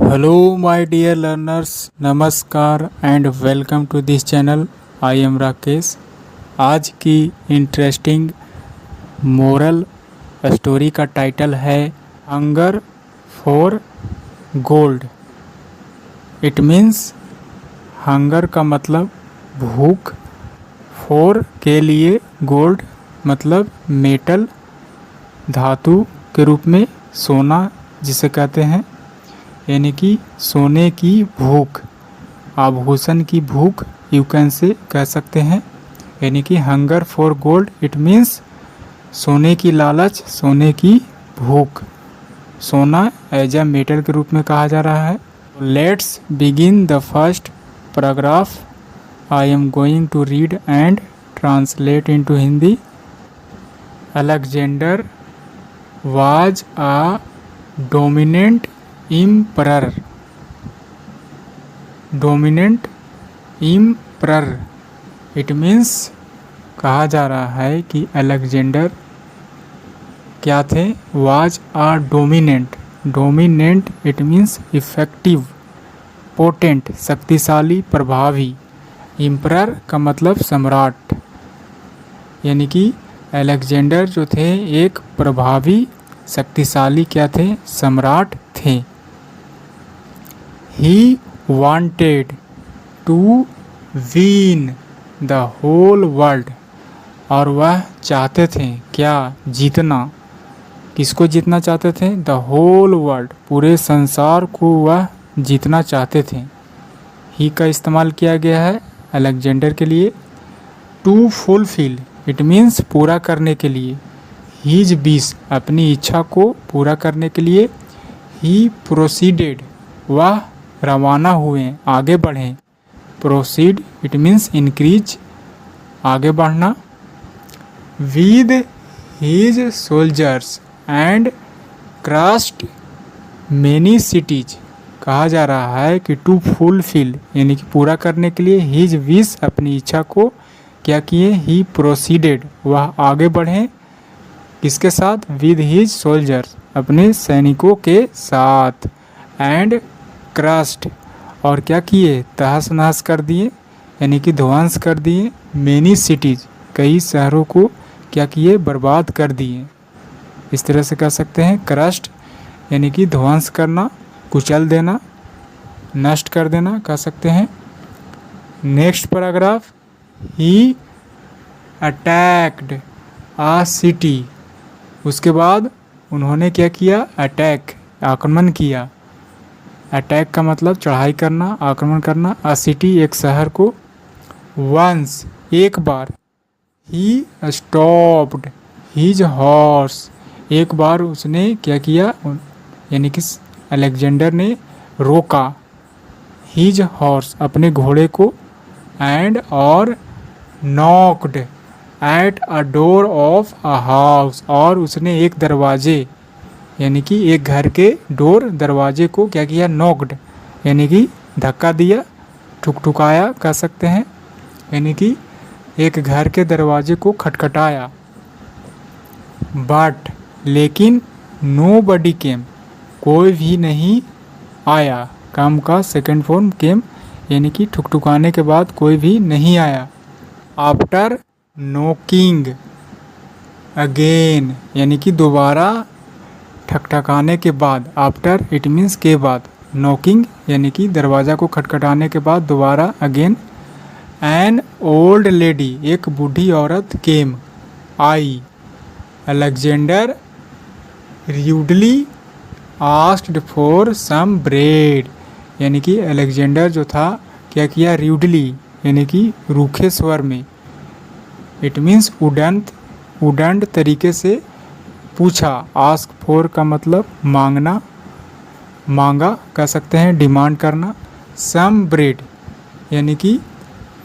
Hello, my dear learners. नमस्कार and welcome to this channel. I am Rakesh. आज की interesting moral story का title है hunger for gold. It means hunger का मतलब भूख, फॉर के लिए, गोल्ड मतलब मेटल, धातु के रूप में सोना जिसे कहते हैं, यानी कि सोने की भूख, आभूषण की भूख यू कैन से कह सकते हैं. यानी कि hunger for gold it means सोने की लालच, सोने की भूख. सोना एज अ मेटल के रूप में कहा जा रहा है. Let's begin the first paragraph. I am going to read and translate into Hindi. Alexander was a dominant emperor. Dominant emperor it means कहा जा रहा है कि अलेक्जेंडर क्या थे. Was a dominant. Dominant it means effective, potent, शक्तिशाली, प्रभावी. इम्परर का मतलब सम्राट. यानी कि अलेक्जेंडर जो थे एक प्रभावी, शक्तिशाली क्या थे, सम्राट थे. He wanted to win the whole world. और वह चाहते थे क्या, जीतना. किसको जीतना चाहते थे? The whole world, पूरे संसार को वह जीतना चाहते थे. ही का इस्तेमाल किया गया है अलेक्जेंडर के लिए. To fulfill इट मीन्स पूरा करने के लिए. His wish अपनी इच्छा को पूरा करने के लिए. He proceeded वह रवाना हुए, आगे बढ़ें. प्रोसीड इट मीन्स इंक्रीज, आगे बढ़ना. With his soldiers and crossed many cities. कहा जा रहा है कि टू फुलफिल यानी कि पूरा करने के लिए. हिज विश अपनी इच्छा को क्या किए. ही प्रोसीडेड वह आगे बढ़ें. किसके साथ? विद हिज सोल्जर्स अपने सैनिकों के साथ. एंड क्रस्ट और क्या किए, तहस नहस कर दिए, यानी कि ध्वंस कर दिए. मेनी सिटीज कई शहरों को क्या किए, बर्बाद कर दिए. इस तरह से कह सकते हैं. क्रस्ट यानी कि ध्वंस करना, कुचल देना, नष्ट कर देना कह सकते हैं. Next paragraph. He attacked a city. उसके बाद उन्होंने क्या किया, अटैक आक्रमण किया. अटैक का मतलब चढ़ाई करना, आक्रमण करना. अ सिटी एक शहर को. वंस एक बार. ही स्टॉप्ड हिज हॉर्स एक बार उसने क्या किया, यानी कि अलेक्जेंडर ने रोका. हिज हॉर्स अपने घोड़े को. एंड और knocked at a door of a house और उसने एक दरवाजे यानी कि एक घर के डोर, दरवाजे को क्या किया, नॉक्ड यानी कि धक्का दिया, ठुकठुकाया कह सकते हैं. यानी कि एक घर के दरवाजे को खटखटाया. बट लेकिन नो बडी केम कोई भी नहीं आया. कम का सेकेंड फॉर्म केम यानी कि ठुकठुकाने के बाद कोई भी नहीं आया. आफ्टर नोकिंग अगेन यानी कि दोबारा ठकठकाने के बाद. आफ्टर इट मीन्स के बाद. नॉकिंग यानी कि दरवाज़ा को खटखटाने के बाद दोबारा. अगेन. एन ओल्ड लेडी एक बूढ़ी औरत. Came I. Alexander rudely asked for some bread यानी कि अलेक्जेंडर जो था क्या किया, र्यूडली यानी कि रूखे स्वर में. इट मीन्स उडंत तरीके से पूछा. आस्क फॉर का मतलब मांगना, मांगा कह सकते हैं, डिमांड करना. सम ब्रेड यानी कि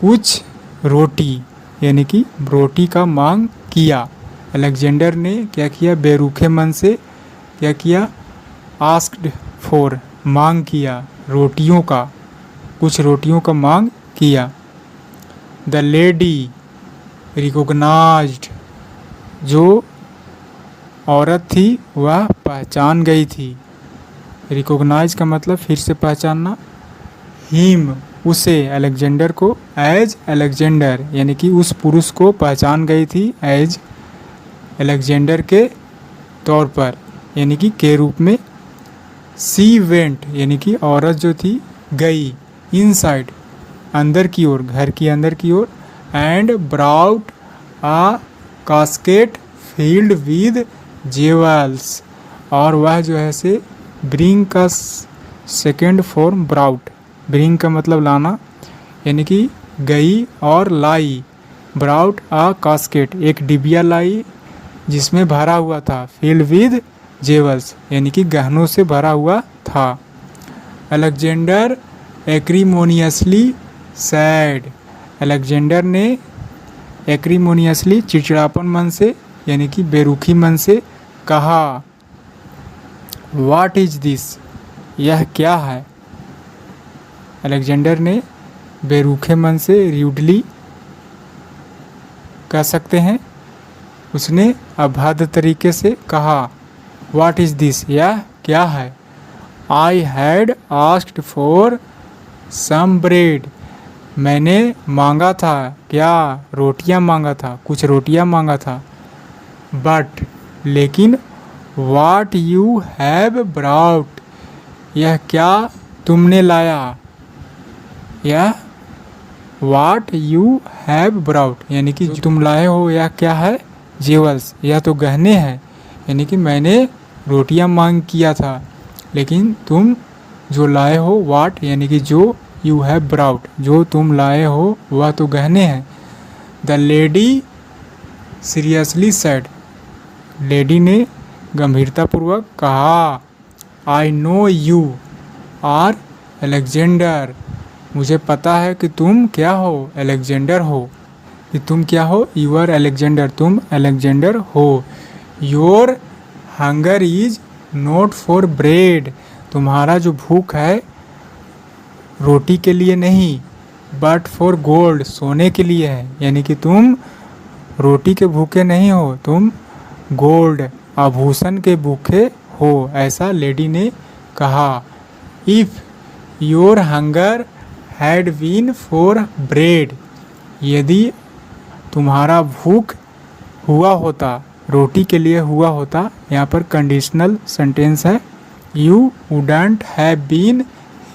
कुछ रोटी यानी कि रोटी का मांग किया. अलेक्जेंडर ने क्या किया, बेरुखे मन से क्या किया, आस्क्ड फॉर मांग किया रोटियों का, कुछ रोटियों का मांग किया. द लेडी रिकॉग्नाइज्ड जो औरत थी वह पहचान गई थी. रिकॉग्नाइज का मतलब फिर से पहचानना, हिम उसे, अलेक्जेंडर को, एज अलेक्जेंडर यानी कि उस पुरुष को पहचान गई थी एज अलेक्जेंडर के तौर पर यानी कि के रूप में। सी वेंट यानी कि औरत जो थी गई, इनसाइड अंदर की ओर, घर की अंदर की ओर, and brought a casket filled with jewels, और वह जो है से ब्रिंग का सेकेंड फॉर्म ब्राउट, ब्रिंग का मतलब लाना यानी कि गई और लाई, ब्राउट आ कास्केट एक डिबिया लाई जिसमें भरा हुआ था, फील्ड विद जेवल्स यानी कि गहनों से भरा हुआ था। अलेक्जेंडर एक्रीमोनियसली सैड, अलेक्जेंडर ने एक्रीमोनियसली चिड़चिड़ापन मन से यानी कि बेरुखी मन से कहा, व्हाट इज दिस, यह क्या है। अलेक्जेंडर ने बेरुखे मन से, र्यूडली कह सकते हैं, उसने अभद्र तरीके से कहा, व्हाट इज दिस, यह क्या है। I had asked for some bread, मैंने मांगा था, क्या, रोटियां मांगा था, कुछ रोटियां मांगा था। बट लेकिन, व्हाट यू हैव ब्राउट, यह क्या तुमने लाया, यह व्हाट यू हैव ब्राउट यानी कि जो तुम लाए हो यह क्या है, जेवल्स, यह तो गहने हैं, यानी कि मैंने रोटियां मांग किया था लेकिन तुम जो लाए हो, व्हाट यानी कि जो, यू हैव ब्राउट जो तुम लाए हो वह तो गहने हैं। The lady seriously said, lady ने गंभीरतापूर्वक कहा, I know you are Alexander, मुझे पता है कि तुम क्या हो, अलेक्जेंडर हो, कि तुम क्या हो, यू आर अलेक्जेंडर, तुम अलेक्जेंडर हो। Your hunger is not for bread, तुम्हारा जो भूख है रोटी के लिए नहीं, बट फॉर गोल्ड, सोने के लिए है, यानी कि तुम रोटी के भूखे नहीं हो, तुम गोल्ड, आभूषण के भूखे हो, ऐसा लेडी ने कहा। If your hunger had been for bread, यदि तुम्हारा भूख हुआ होता, रोटी के लिए हुआ होता, यहाँ पर कंडीशनल सेंटेंस है, you wouldn't have been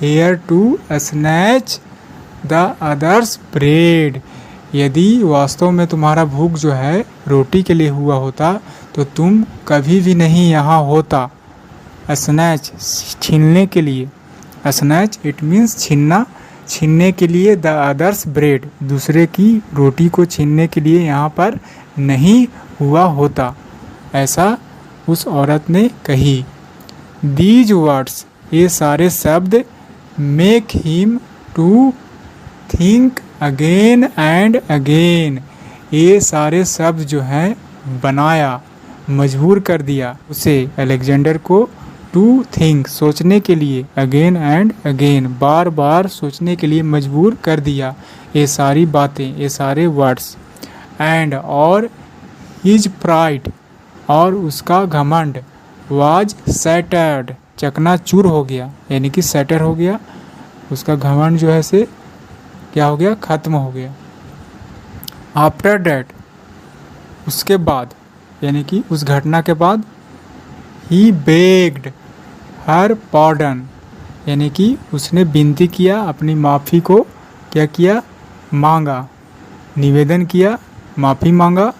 here to snatch the others bread, यदि वास्तव में तुम्हारा भूख जो है रोटी के लिए हुआ होता तो तुम कभी भी नहीं यहाँ होता। स्नैच छीनने के लिए, स्नैच इट मीन्स छीनना, छीनने के लिए, द अदर्स ब्रेड दूसरे की रोटी को छीनने के लिए यहाँ पर नहीं हुआ होता, ऐसा उस औरत ने कही। दीज वर्ड्स, ये सारे शब्द, make him to think again and again, ये सारे शब्द जो हैं बनाया, मजबूर कर दिया उसे, अलेक्जेंडर को, टू थिंक सोचने के लिए, अगेन एंड अगेन बार बार सोचने के लिए मजबूर कर दिया, ये सारी बातें, ये सारे वर्ड्स। एंड और हिज प्राइड, और उसका घमंड, वाज सैटर्ड, चकनाचूर हो गया, यानी कि सैटर हो गया, उसका घमंड जो है से क्या हो गया, खत्म हो गया। आफ्टर डैट, उसके बाद, यानी कि उस घटना के बाद, ही बेग्ड हर पार्डन, यानी कि उसने विनती किया, अपनी माफ़ी को क्या किया, मांगा, निवेदन किया, माफ़ी मांगा।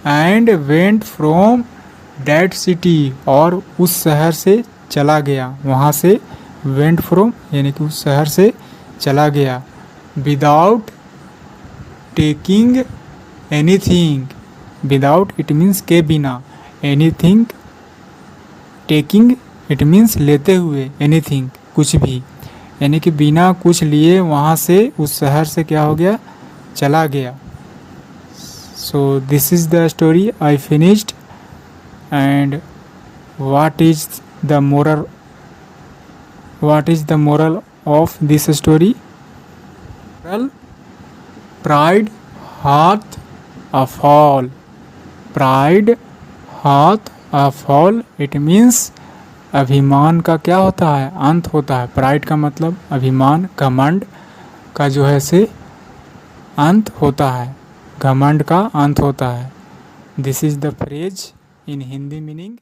And went from that city, और उस शहर से चला गया, वहाँ से, वेंट फ्रॉम यानी कि उस शहर से चला गया। Without taking anything, without it means के बिना, एनीथिंग, टेकिंग इट मीन्स लेते हुए, एनीथिंग कुछ भी, यानी कि बिना कुछ लिए वहाँ से, उस शहर से क्या हो गया, चला गया। So this is the story I finished. And what is the moral of this story? Well, pride hath a fall, pride hath a fall, it means अभिमान का क्या होता है, अंत होता है। प्राइड का मतलब अभिमान, घमंड का जो है से अंत होता है, घमंड का अंत होता है। This is the phrase in Hindi meaning